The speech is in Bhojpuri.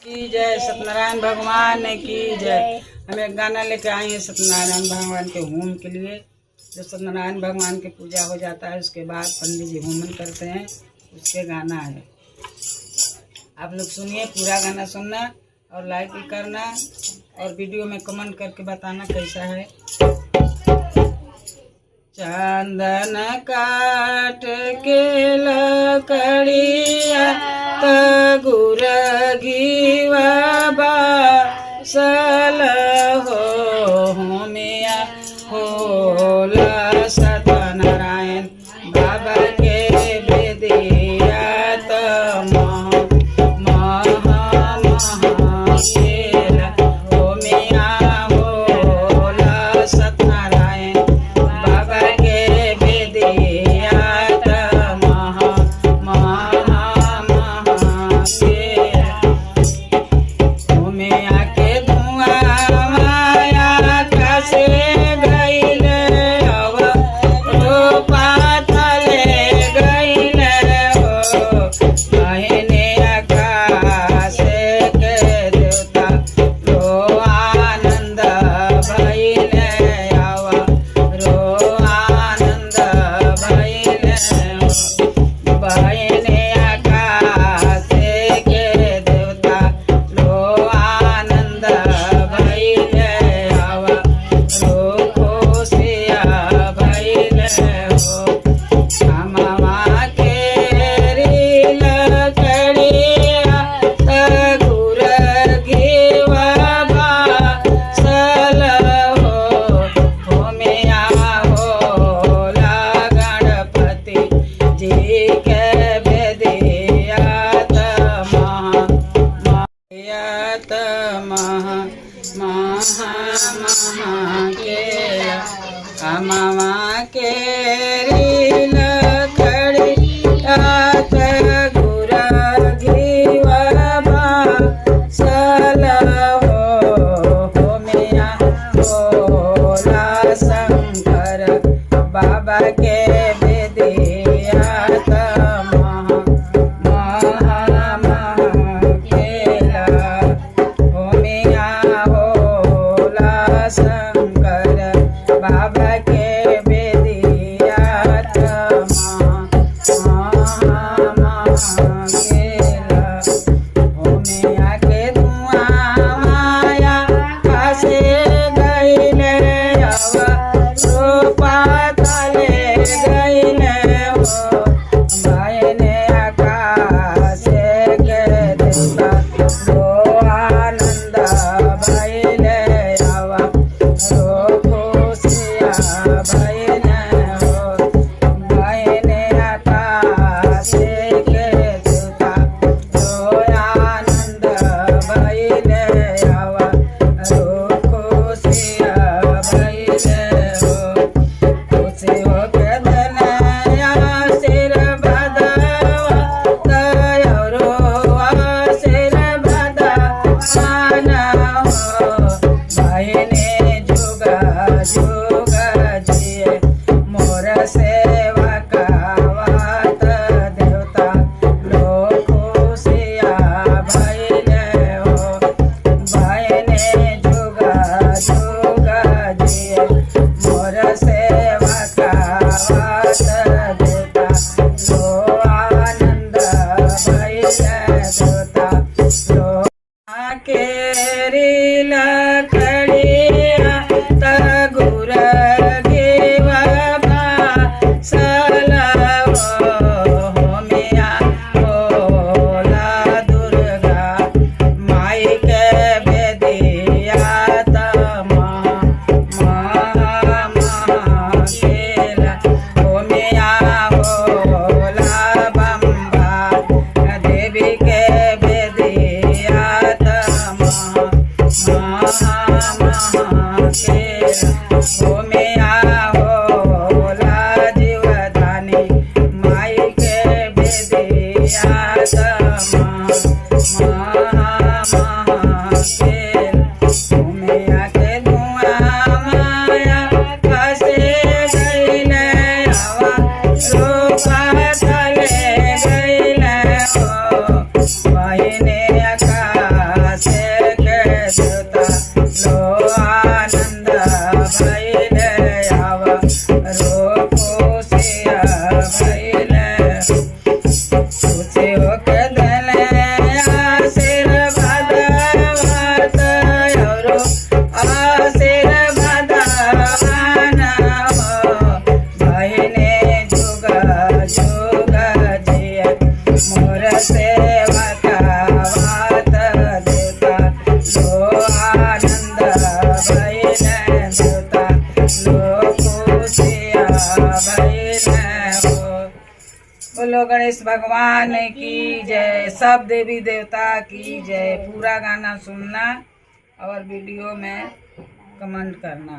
की जय, सत्यनारायण भगवान की जय। हम एक गाना लेके आए हैं सत्यनारायण भगवान के होम के लिए। जो सत्यनारायण भगवान की पूजा हो जाता है उसके बाद पंडित जी होमन करते हैं, उसके गाना है। आप लोग सुनिए, पूरा गाना सुनना और लाइक भी करना और वीडियो में कमेंट करके बताना कैसा है। चंदन काट के लकड़िया गुर घीवा बासल हो मिया होला सत्यनारायण बाबा के बेदिया मामा के गुर घीवा बासल हो मिया होला शंकर बाबा के बेदिया बाबा के बेदिया के धुआं माया फसे गईले रोपा तले गईले हो भाईने आकाश के देवता रो आनंद भैले आवा बहने आका से होके देले आशीर्वाद वात औरो आशीर्वाद आना हो बहिने जुग जुग जिया मोर सेवा का वात देवता लो आनंद बहिने देवता लो खुशिया बहिने हो। बोलो गणेश भगवान की जय, सब देवी देवता की जय। पूरा गाना सुनना और वीडियो में कमेंट करना।